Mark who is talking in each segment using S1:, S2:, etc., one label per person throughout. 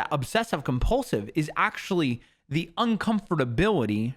S1: that obsessive compulsive is actually the uncomfortability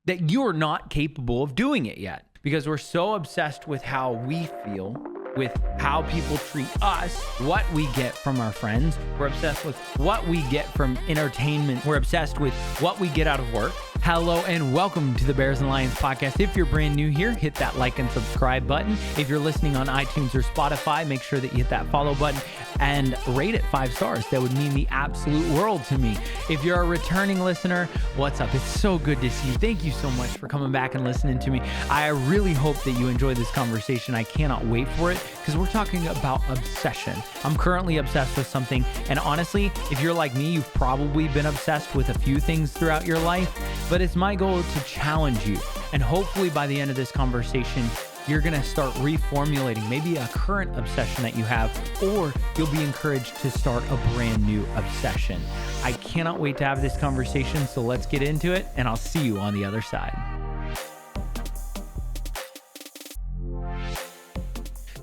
S1: that you're not capable of doing it yet, because we're so obsessed with how we feel, with how people treat us, what we get from our friends. We're obsessed with what we get from entertainment. We're obsessed with what we get out of work. Hello and welcome to the Bears and Lions podcast. If you're brand new here, hit that like and subscribe button. If you're listening on iTunes or Spotify, make sure that you hit that follow button and rate it 5 stars. That would mean the absolute world to me. If you're a returning listener, what's up? It's so good to see you. Thank you so much for coming back and listening to me. I really hope that you enjoy this conversation. I cannot wait for it because we're talking about obsession. I'm currently obsessed with something, and honestly, if you're like me, you've probably been obsessed with a few things throughout your life. But it's my goal to challenge you. And hopefully by the end of this conversation, you're going to start reformulating maybe a current obsession that you have, or you'll be encouraged to start a brand new obsession. I cannot wait to have this conversation. So let's get into it, and I'll see you on the other side.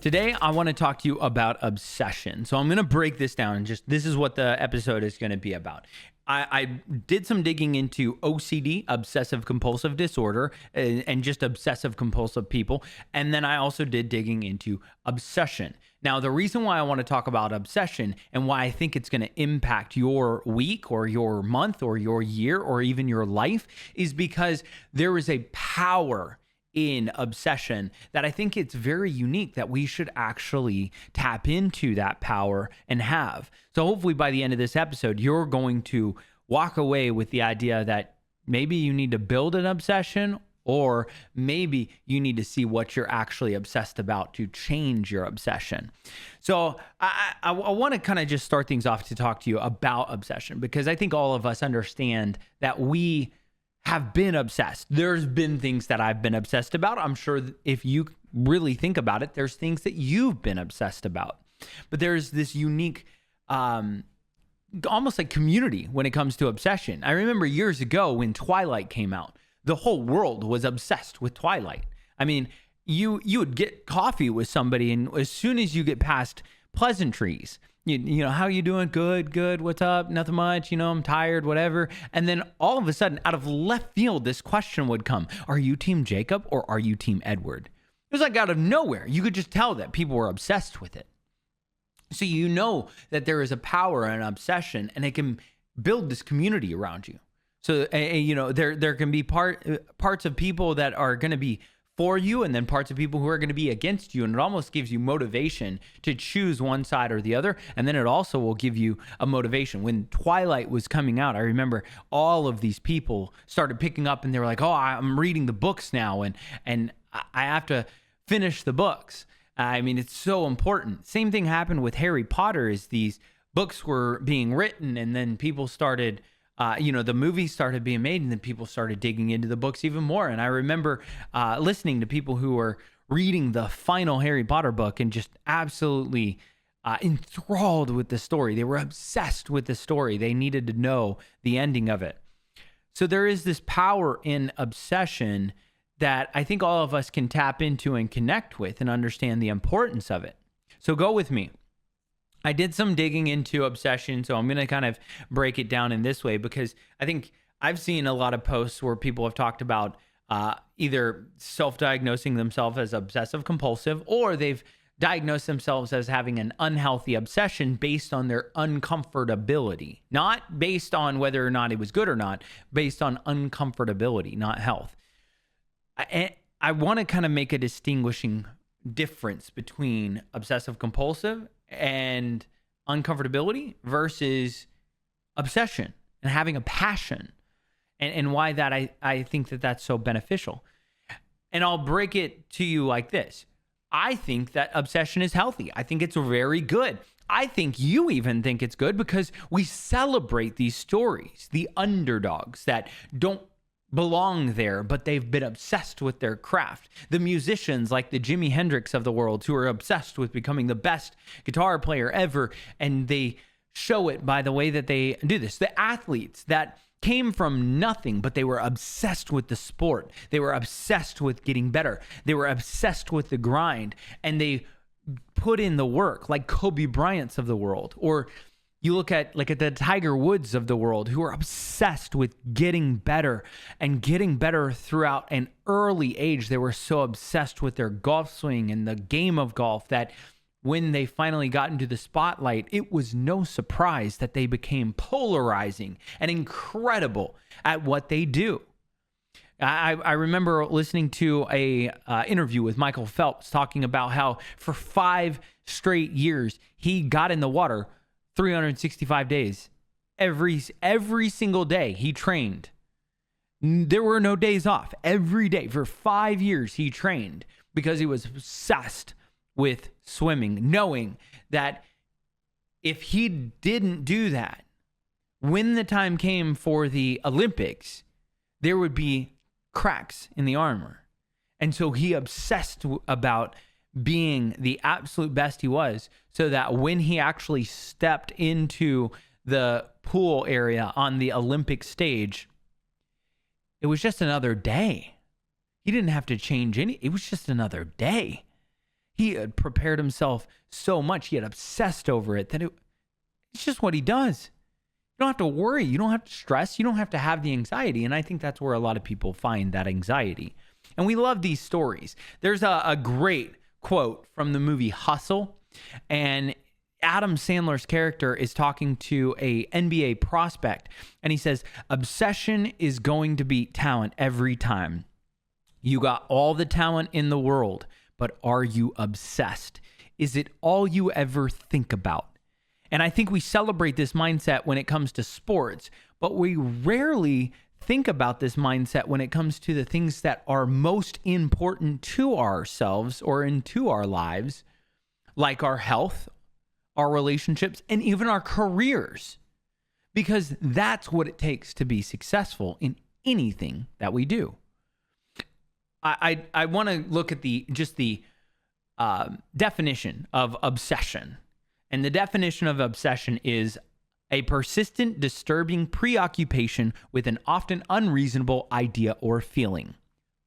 S1: Today, I want to talk to you about obsession. So I'm going to break this down, and this is what the episode is going to be about. I did some digging into OCD, obsessive compulsive disorder, and just obsessive compulsive people. And then I also did digging into obsession. Now, the reason why I want to talk about obsession and why I think it's going to impact your week or your month or your year or even your life is because there is a power in obsession that I think it's very unique that we should actually tap into that power and have. So hopefully by the end of this episode, you're going to walk away with the idea that maybe you need to build an obsession, or maybe you need to see what you're actually obsessed about to change your obsession. So I want to kind of just start things off to talk to you about obsession, because I think all of us understand that we have been obsessed. There's been things that I've been obsessed about. I'm sure if you really think about it, there's things that you've been obsessed about. But there's this unique, almost like community when it comes to obsession. I remember years ago when Twilight came out, the whole world was obsessed with Twilight. I mean, you would get coffee with somebody, and as soon as you get past pleasantries, you know, how you doing? Good. What's up? Nothing much. I'm tired, whatever. And then all of a sudden, out of left field, this question would come. Are you Team Jacob or are you Team Edward? It was like out of nowhere. You could just tell that people were obsessed with it. So you know that there is a power and an obsession, and it can build this community around you. So, there can be parts of people that are going to be for you, and then parts of people who are going to be against you. And it almost gives you motivation to choose one side or the other. And then it also will give you a motivation. When Twilight was coming out, I remember all of these people started picking up, and they were like, oh, I'm reading the books now. And I have to finish the books. I mean, it's so important. Same thing happened with Harry Potter. Is these books were being written, and then people started the movies started being made, and then people started digging into the books even more. And I remember listening to people who were reading the final Harry Potter book and just absolutely enthralled with the story. They were obsessed with the story. They needed to know the ending of it. So there is this power in obsession that I think all of us can tap into and connect with and understand the importance of it. So go with me. I did some digging into obsession, so I'm going to kind of break it down in this way, because I think I've seen a lot of posts where people have talked about either self-diagnosing themselves as obsessive compulsive, or they've diagnosed themselves as having an unhealthy obsession based on their uncomfortability, not based on whether or not it was good or not, based on uncomfortability, not health. I want to kind of make a distinguishing difference between obsessive compulsive and uncomfortability versus obsession and having a passion, and why that I think that that's so beneficial. And I'll break it to you like this. I think that obsession is healthy. I think it's very good. I think you even think it's good because we celebrate these stories, the underdogs that don't belong there, but they've been obsessed with their craft. The musicians like the Jimi Hendrix of the world, who are obsessed with becoming the best guitar player ever, and they show it by the way that they do this. The athletes that came from nothing, but they were obsessed with the sport. They were obsessed with getting better. They were obsessed with the grind, and they put in the work, like Kobe Bryant's of the world, or You look at the Tiger Woods of the world, who are obsessed with getting better and getting better throughout an early age. They were so obsessed with their golf swing and the game of golf that when they finally got into the spotlight, it was no surprise that they became polarizing and incredible at what they do. I remember listening to a interview with Michael Phelps talking about how for 5 straight years he got in the water 365 days. Every single day he trained. There were no days off. Every day for 5 years he trained because he was obsessed with swimming, knowing that if he didn't do that, when the time came for the Olympics, there would be cracks in the armor. And so he obsessed about being the absolute best he was, so that when he actually stepped into the pool area on the Olympic stage, it was just another day. He didn't have to change it was just another day. He had prepared himself so much, he had obsessed over it, that it's just what he does. You don't have to worry. You don't have to stress. You don't have to have the anxiety. And I think that's where a lot of people find that anxiety. And we love these stories. There's a great quote from the movie Hustle. And Adam Sandler's character is talking to a NBA prospect. And he says, obsession is going to beat talent every time. You got all the talent in the world, but are you obsessed? Is it all you ever think about? And I think we celebrate this mindset when it comes to sports, but we rarely think about this mindset when it comes to the things that are most important to ourselves or into our lives, like our health, our relationships, and even our careers, because that's what it takes to be successful in anything that we do. I want to look at the definition of obsession. And the definition of obsession is a persistent, disturbing preoccupation with an often unreasonable idea or feeling.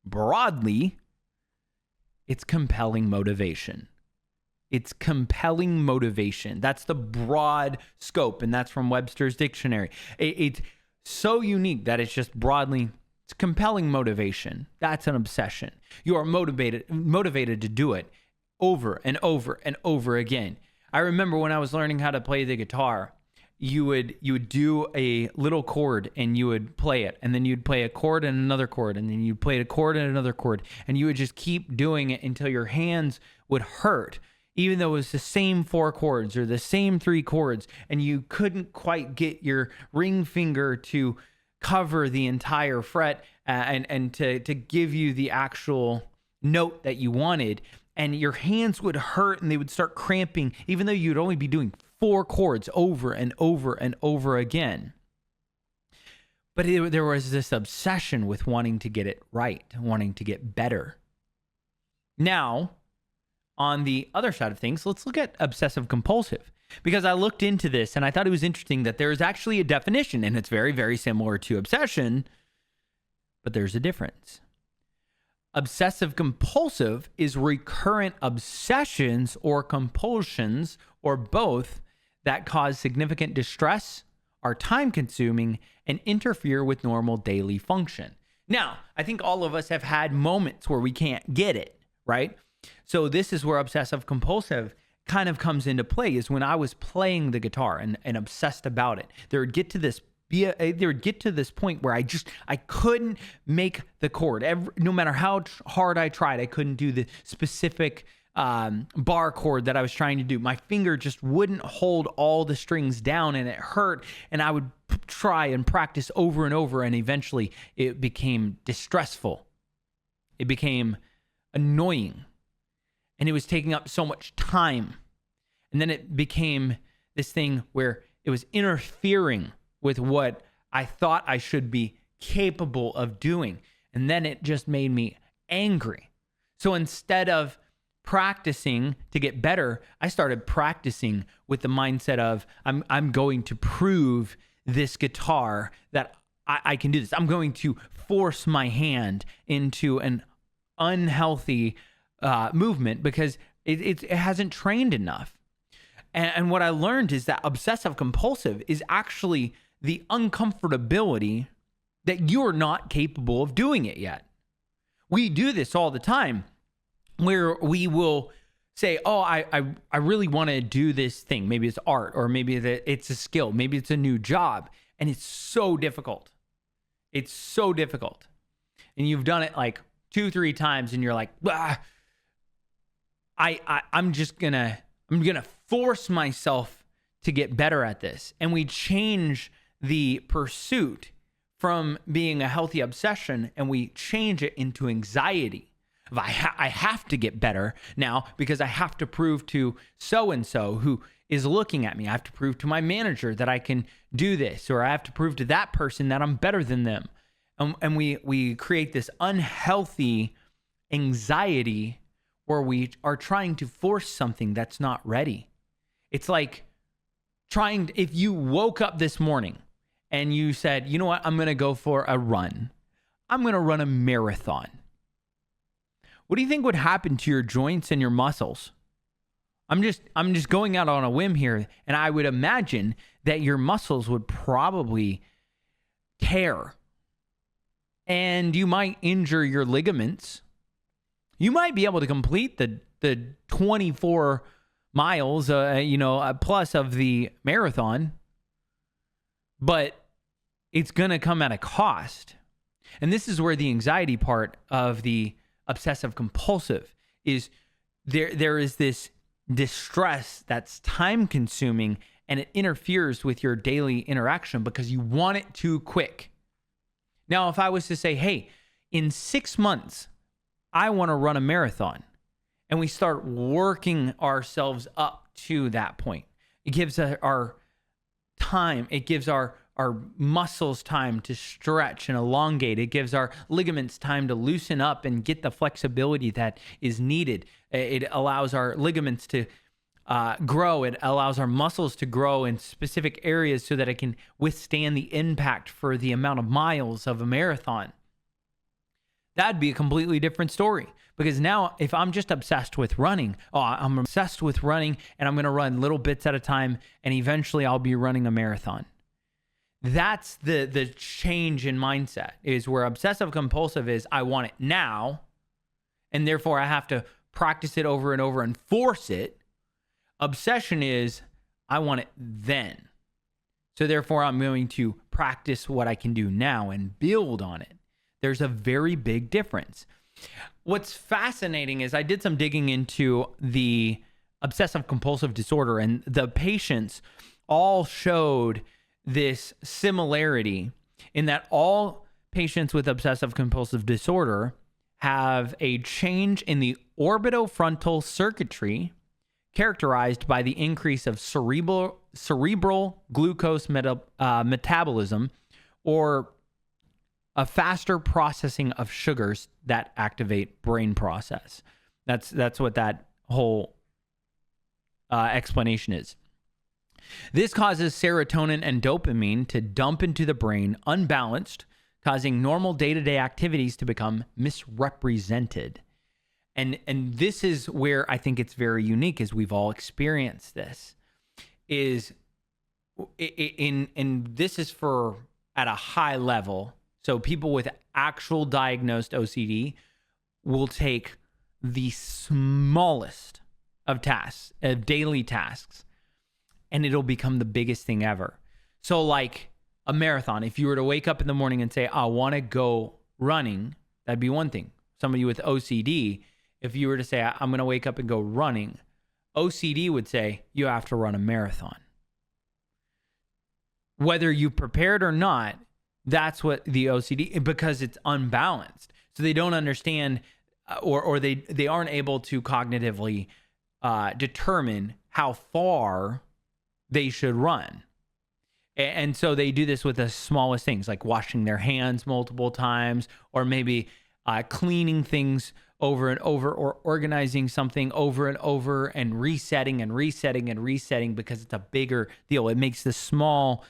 S1: Broadly, it's compelling motivation. It's compelling motivation. That's the broad scope, and that's from Webster's dictionary. It's so unique that it's just broadly, it's compelling motivation. That's an obsession. You are motivated to do it over and over and over again. I remember when I was learning how to play the guitar, you would do a little chord and you would play it, and then you'd play a chord and another chord, and then you'd play a chord and another chord, and you would just keep doing it until your hands would hurt, even though it was the same 4 chords or the same 3 chords, and you couldn't quite get your ring finger to cover the entire fret and to give you the actual note that you wanted. And your hands would hurt and they would start cramping, even though you'd only be doing 4 chords over and over and over again. But there was this obsession with wanting to get it right, wanting to get better. Now, on the other side of things, let's look at obsessive compulsive, because I looked into this and I thought it was interesting that there is actually a definition, and it's very, very similar to obsession, but there's a difference. Obsessive compulsive is recurrent obsessions or compulsions, or both, that cause significant distress, are time consuming, and interfere with normal daily function. Now, I think all of us have had moments where we can't get it, right? So this is where obsessive compulsive kind of comes into play, is when I was playing the guitar and obsessed about it. There would get to this point where I couldn't make the chord. No matter how hard I tried, I couldn't do the specific bar chord that I was trying to do. My finger just wouldn't hold all the strings down, and it hurt. And I would try and practice over and over, and eventually it became distressful. It became annoying, and it was taking up so much time. And then it became this thing where it was interfering with what I thought I should be capable of doing. And then it just made me angry. So instead of practicing to get better, I started practicing with the mindset of, I'm going to prove this guitar that I can do this. I'm going to force my hand into an unhealthy movement because it hasn't trained enough. And what I learned is that obsessive compulsive is actually the uncomfortability that you're not capable of doing it yet. We do this all the time where we will say, oh, I really want to do this thing. Maybe it's art, or maybe it's a skill. Maybe it's a new job. And it's so difficult. It's so difficult. And you've done it like 2-3 times and you're like, I'm gonna force myself to get better at this. And we change the pursuit from being a healthy obsession and we change it into anxiety. I have to get better now because I have to prove to so-and-so who is looking at me. I have to prove to my manager that I can do this, or I have to prove to that person that I'm better than them. And we create this unhealthy anxiety where we are trying to force something that's not ready. It's like if you woke up this morning and you said, you know what, I'm going to go for a run. I'm going to run a marathon. What do you think would happen to your joints and your muscles? I'm just going out on a whim here, and I would imagine that your muscles would probably tear, and you might injure your ligaments. You might be able to complete the 24 miles, plus of the marathon, but it's going to come at a cost. And this is where the anxiety part of the obsessive compulsive is. There is this distress that's time consuming, and it interferes with your daily interaction because you want it too quick. Now, if I was to say, hey, in 6 months, I want to run a marathon, and we start working ourselves up to that point, it gives our time, it gives our muscles time to stretch and elongate. It gives our ligaments time to loosen up and get the flexibility that is needed. It allows our ligaments to grow. It allows our muscles to grow in specific areas so that it can withstand the impact for the amount of miles of a marathon. That'd be a completely different story. Because now if I'm just obsessed with running, I'm obsessed with running and I'm going to run little bits at a time and eventually I'll be running a marathon. That's the change in mindset, is where obsessive compulsive is I want it now, and therefore I have to practice it over and over and force it. Obsession is I want it then. So therefore I'm going to practice what I can do now and build on it. There's a very big difference. What's fascinating is I did some digging into the obsessive compulsive disorder, and the patients all showed this similarity in that all patients with obsessive compulsive disorder have a change in the orbitofrontal circuitry characterized by the increase of cerebral glucose metabolism, or a faster processing of sugars that activate brain process. That's what that whole explanation is. This causes serotonin and dopamine to dump into the brain unbalanced, causing normal day-to-day activities to become misrepresented. And this is where I think it's very unique, as we've all experienced this, is this is for at a high level. So people with actual diagnosed OCD will take the smallest of tasks, of daily tasks, and it'll become the biggest thing ever. So like a marathon, if you were to wake up in the morning and say, I want to go running, that'd be one thing. Somebody with OCD, if you were to say, I'm going to wake up and go running, OCD would say, you have to run a marathon. Whether you prepared or not, that's what the OCD, because it's unbalanced. So they don't understand, or they aren't able to cognitively determine how far they should run. And so they do this with the smallest things, like washing their hands multiple times, or maybe cleaning things over and over, or organizing something over and over, and resetting and resetting and resetting, because it's a bigger deal. It makes the small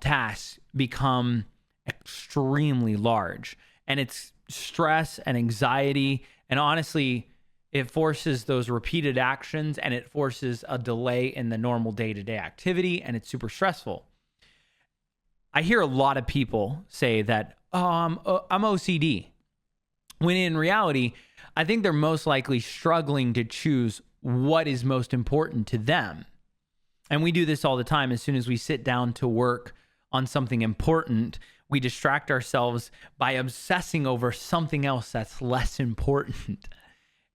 S1: tasks become extremely large. And it's stress and anxiety. And honestly, It forces those repeated actions, and it forces a delay in the normal day-to-day activity, and it's super stressful. I hear a lot of people say that, I'm OCD, when in reality, I think they're most likely struggling to choose what is most important to them. And we do this all the time. As soon as we sit down to work on something important, we distract ourselves by obsessing over something else that's less important.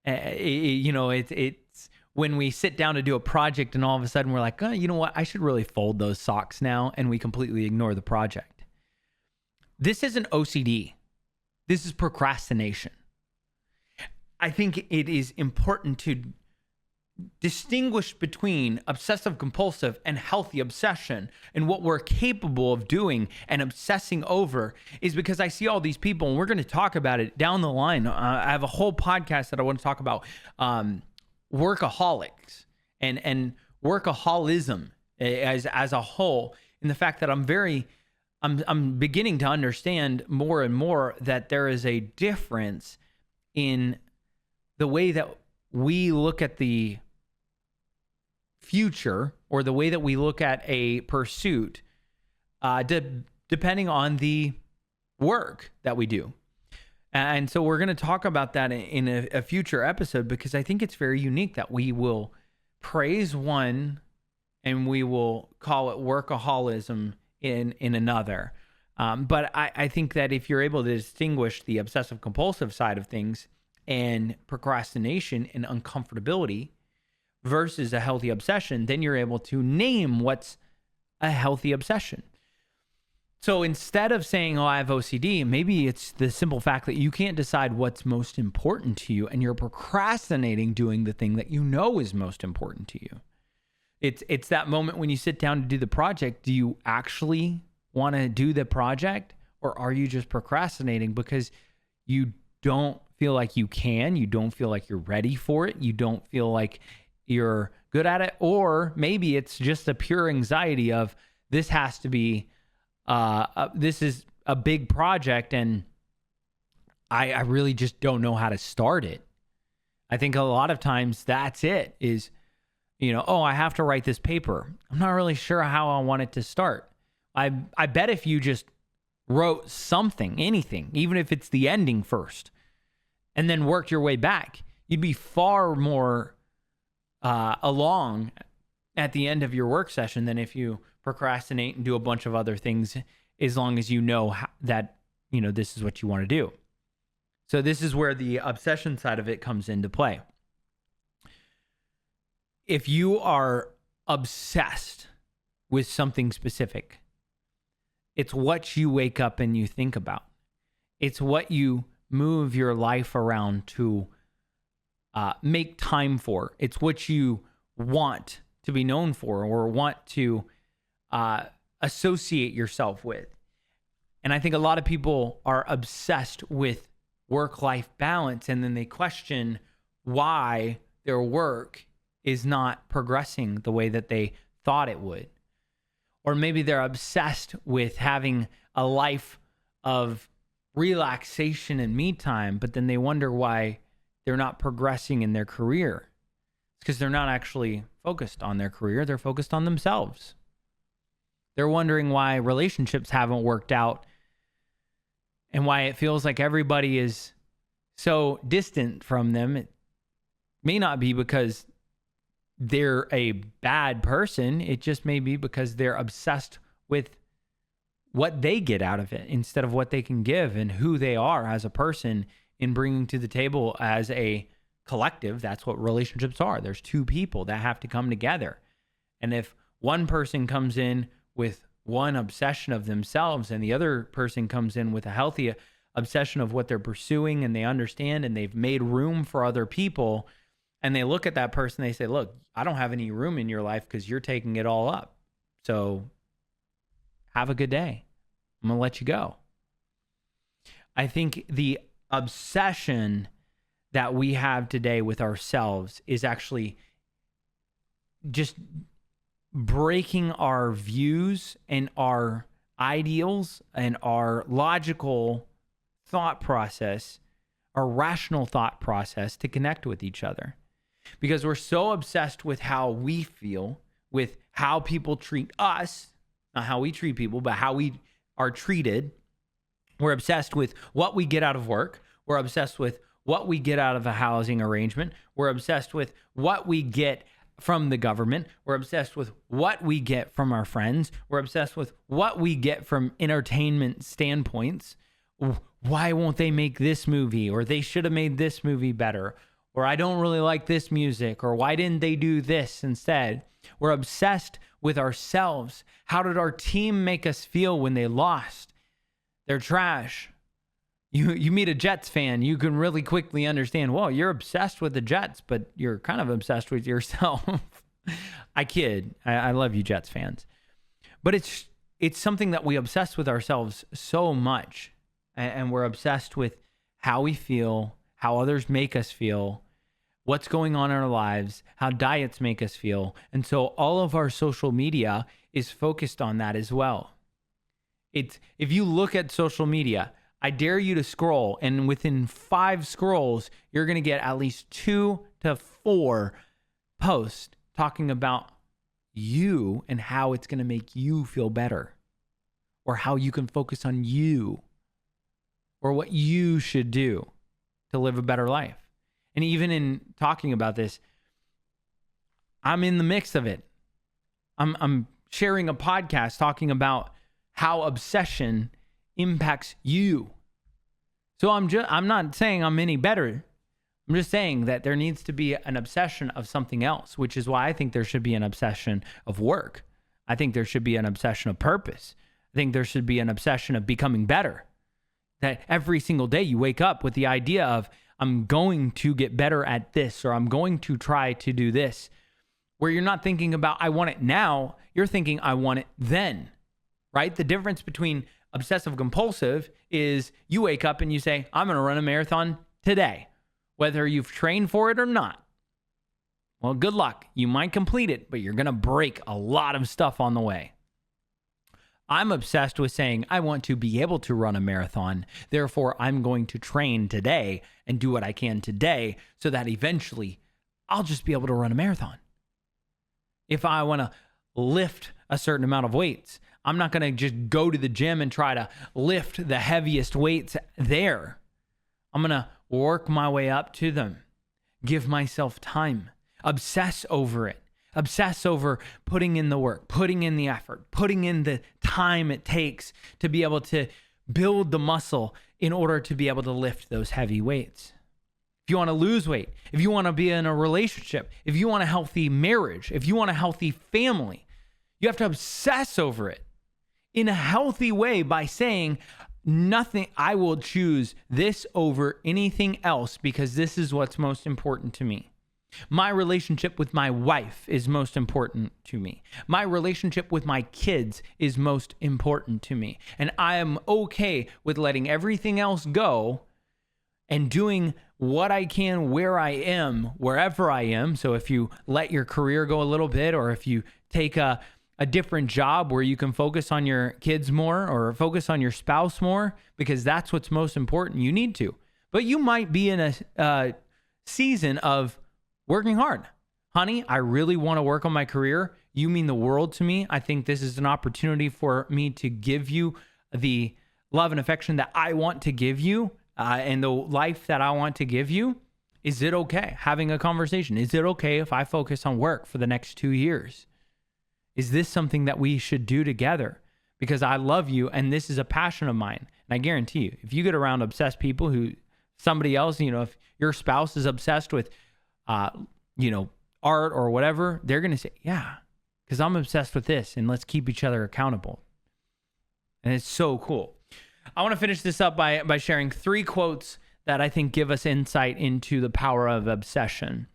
S1: It's when we sit down to do a project and all of a sudden we're like, oh, you know what? I should really fold those socks now. And we completely ignore the project. This isn't OCD. This is procrastination. I think it is important to distinguish between obsessive compulsive and healthy obsession, and what we're capable of doing and obsessing over is because I see all these people, and we're going to talk about it down the line. I have a whole podcast that I want to talk about workaholics and workaholism as a whole, and the fact that I'm beginning to understand more and more that there is a difference in the way that we look at the future or the way that we look at a pursuit, depending on the work that we do. And so we're going to talk about that in a future episode, because I think it's very unique that we will praise one and we will call it workaholism in another. But I think that if you're able to distinguish the obsessive compulsive side of things and procrastination and uncomfortability versus a healthy obsession, then you're able to name what's a healthy obsession. So instead of saying, oh, I have OCD, maybe it's the simple fact that you can't decide what's most important to you, and you're procrastinating doing the thing that you know is most important to you. It's that moment when you sit down to do the project. Do you actually want to do the project, or are you just procrastinating because you don't feel like you can, you don't feel like you're ready for it, you don't feel like you're good at it, or maybe it's just a pure anxiety of this has to be, this is a big project and I really just don't know how to start it. I think a lot of times that's it, is, oh, I have to write this paper. I'm not really sure how I want it to start. I bet if you just wrote something, anything, even if it's the ending first, and then worked your way back, you'd be far more along at the end of your work session than if you procrastinate and do a bunch of other things, as long as you know that, this is what you want to do. So this is where the obsession side of it comes into play. If you are obsessed with something specific, it's what you wake up and you think about. It's what you move your life around to make time for. It's what you want to be known for or want to associate yourself with. And I think a lot of people are obsessed with work-life balance, and then they question why their work is not progressing the way that they thought it would. Or maybe they're obsessed with having a life of relaxation and me time, but then they wonder why they're not progressing in their career. It's because they're not actually focused on their career. They're focused on themselves. They're wondering why relationships haven't worked out and why it feels like everybody is so distant from them. It may not be because they're a bad person. It just may be because they're obsessed with what they get out of it instead of what they can give and who they are as a person in bringing to the table as a collective. That's what relationships are. There's two people that have to come together. And if one person comes in with one obsession of themselves and the other person comes in with a healthy obsession of what they're pursuing, and they understand and they've made room for other people, and they look at that person, they say, look, I don't have any room in your life because you're taking it all up. So have a good day. I'm going to let you go. I think the obsession that we have today with ourselves is actually just breaking our views and our ideals and our logical thought process our rational thought process to connect with each other. Because we're so obsessed with how we feel, with how people treat us, not how we treat people, but how we are treated. We're obsessed with what we get out of work. We're obsessed with what we get out of a housing arrangement. We're obsessed with what we get from the government. We're obsessed with what we get from our friends. We're obsessed with what we get from entertainment standpoints. Why won't they make this movie? Or they should have made this movie better. Or I don't really like this music. Or why didn't they do this instead? We're obsessed with ourselves. How did our team make us feel when they lost? They're trash. You meet a Jets fan, you can really quickly understand, whoa, you're obsessed with the Jets, but you're kind of obsessed with yourself. I kid. I love you Jets fans. But it's something that we obsess with ourselves so much. And we're obsessed with how we feel, how others make us feel, what's going on in our lives, how diets make us feel. And so all of our social media is focused on that as well. If you look at social media, I dare you to scroll, and within 5 scrolls, you're going to get at least 2 to 4 posts talking about you and how it's going to make you feel better, or how you can focus on you, or what you should do to live a better life. And even in talking about this, I'm in the mix of it. I'm sharing a podcast talking about how obsession impacts you. So I'm not saying I'm any better. I'm just saying that there needs to be an obsession of something else, which is why I think there should be an obsession of work. I think there should be an obsession of purpose. I think there should be an obsession of becoming better. That every single day you wake up with the idea of, I'm going to get better at this, or I'm going to try to do this, where you're not thinking about, I want it now. You're thinking, I want it then. Right? The difference between obsessive compulsive is you wake up and you say, I'm going to run a marathon today, whether you've trained for it or not. Well, good luck. You might complete it, but you're going to break a lot of stuff on the way. I'm obsessed with saying, I want to be able to run a marathon. Therefore, I'm going to train today and do what I can today so that eventually I'll just be able to run a marathon. If I want to lift a certain amount of weights, I'm not going to just go to the gym and try to lift the heaviest weights there. I'm going to work my way up to them. Give myself time. Obsess over it. Obsess over putting in the work, putting in the effort, putting in the time it takes to be able to build the muscle in order to be able to lift those heavy weights. If you want to lose weight, if you want to be in a relationship, if you want a healthy marriage, if you want a healthy family, you have to obsess over it in a healthy way by saying, nothing, I will choose this over anything else because this is what's most important to me. My relationship with my wife is most important to me. My relationship with my kids is most important to me. And I am okay with letting everything else go and doing what I can where I am, wherever I am. So if you let your career go a little bit, or if you take a different job where you can focus on your kids more or focus on your spouse more, because that's what's most important, you need to. But you might be in a season of working hard. Honey, I really want to work on my career. You mean the world to me. I think this is an opportunity for me to give you the love and affection that I want to give you, and the life that I want to give you. Is it okay having a conversation? Is it okay if I focus on work for the next 2 years? Is this something that we should do together? Because I love you and this is a passion of mine. And I guarantee you, if you get around obsessed people who somebody else, if your spouse is obsessed with, art or whatever, they're going to say, yeah, because I'm obsessed with this and let's keep each other accountable. And it's so cool. I want to finish this up by sharing 3 quotes that I think give us insight into the power of obsession.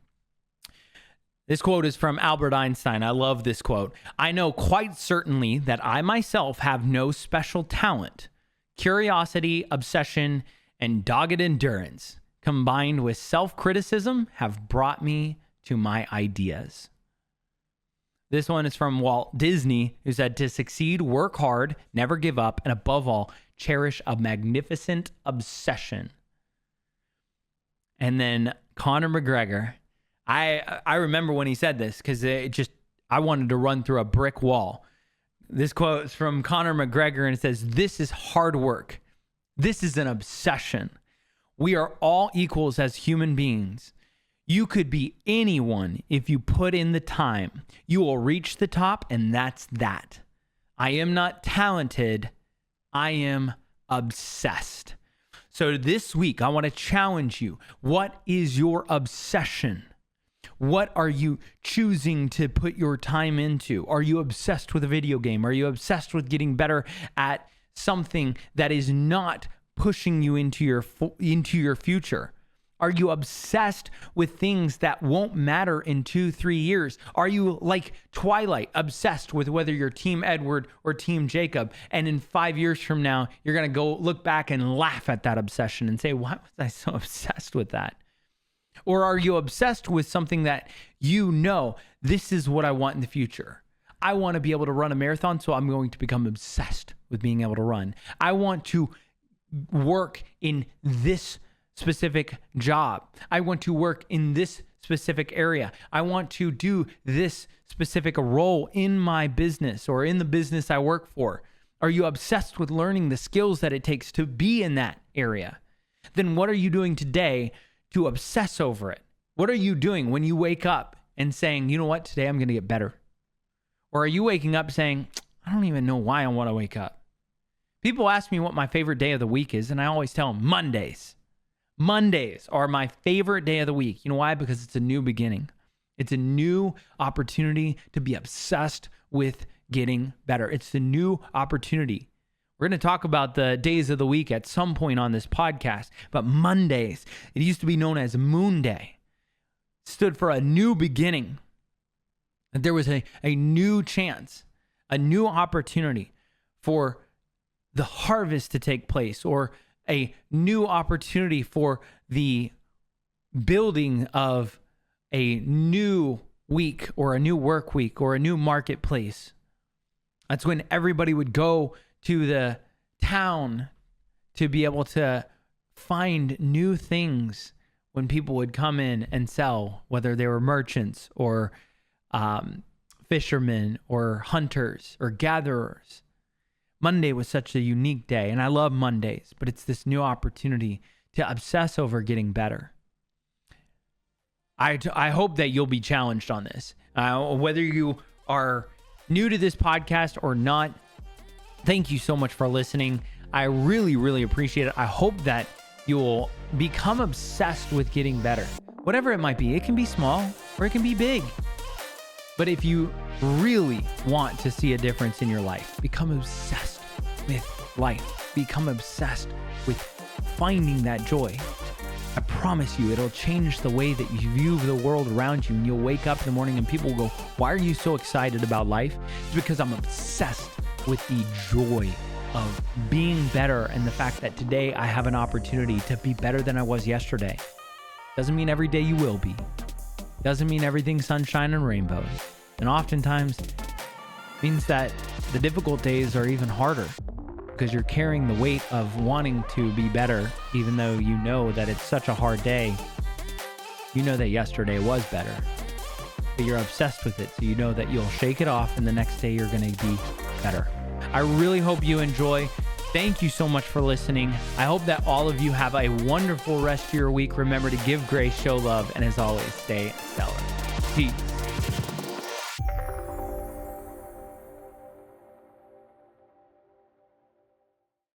S1: This quote is from Albert Einstein. I love this quote. I know quite certainly that I myself have no special talent. Curiosity, obsession, and dogged endurance, combined with self-criticism, have brought me to my ideas. This one is from Walt Disney, who said, to succeed, work hard, never give up, and above all, cherish a magnificent obsession. And then Conor McGregor, I remember when he said this because I wanted to run through a brick wall. This quote is from Conor McGregor, and it says, "This is hard work. This is an obsession. We are all equals as human beings. You could be anyone if you put in the time. You will reach the top, and that's that. I am not talented. I am obsessed." So this week, I want to challenge you. What is your obsession? What are you choosing to put your time into? Are you obsessed with a video game? Are you obsessed with getting better at something that is not pushing you into your future? Are you obsessed with things that won't matter in 2-3 years? Are you like Twilight, obsessed with whether you're Team Edward or Team Jacob? And in 5 years from now, you're going to go look back and laugh at that obsession and say, why was I so obsessed with that? Or are you obsessed with something that you know, this is what I want in the future? I want to be able to run a marathon, so I'm going to become obsessed with being able to run. I want to work in this specific job. I want to work in this specific area. I want to do this specific role in my business or in the business I work for. Are you obsessed with learning the skills that it takes to be in that area? Then what are you doing today to obsess over it? What are you doing when you wake up and saying, you know what, today I'm going to get better? Or are you waking up saying, I don't even know why I want to wake up? People ask me what my favorite day of the week is, and I always tell them Mondays. Mondays are my favorite day of the week. You know why? Because it's a new beginning. It's a new opportunity to be obsessed with getting better. It's a new opportunity. We're going to talk about the days of the week at some point on this podcast, but Mondays, it used to be known as Moon Day, stood for a new beginning. That there was a new chance, a new opportunity for the harvest to take place, or a new opportunity for the building of a new week or a new work week or a new marketplace. That's when everybody would go to the town to be able to find new things when people would come in and sell, whether they were merchants or fishermen or hunters or gatherers. Monday was such a unique day, and I love Mondays, but it's this new opportunity to obsess over getting better. I hope that you'll be challenged on this. Whether you are new to this podcast or not, thank you so much for listening. I really, really appreciate it. I hope that you'll become obsessed with getting better. Whatever it might be, it can be small or it can be big. But if you really want to see a difference in your life, become obsessed with life. Become obsessed with finding that joy. I promise you, it'll change the way that you view the world around you. And you'll wake up in the morning and people will go, why are you so excited about life? It's because I'm obsessed with the joy of being better and the fact that today I have an opportunity to be better than I was yesterday. Doesn't mean every day you will be. Doesn't mean everything's sunshine and rainbows. And oftentimes means that the difficult days are even harder because you're carrying the weight of wanting to be better, even though you know that it's such a hard day. You know that yesterday was better, but you're obsessed with it. So you know that you'll shake it off and the next day you're going to be better. I really hope you enjoy. Thank you so much for listening. I hope that all of you have a wonderful rest of your week. Remember to give grace, show love, and as always, stay stellar. Peace.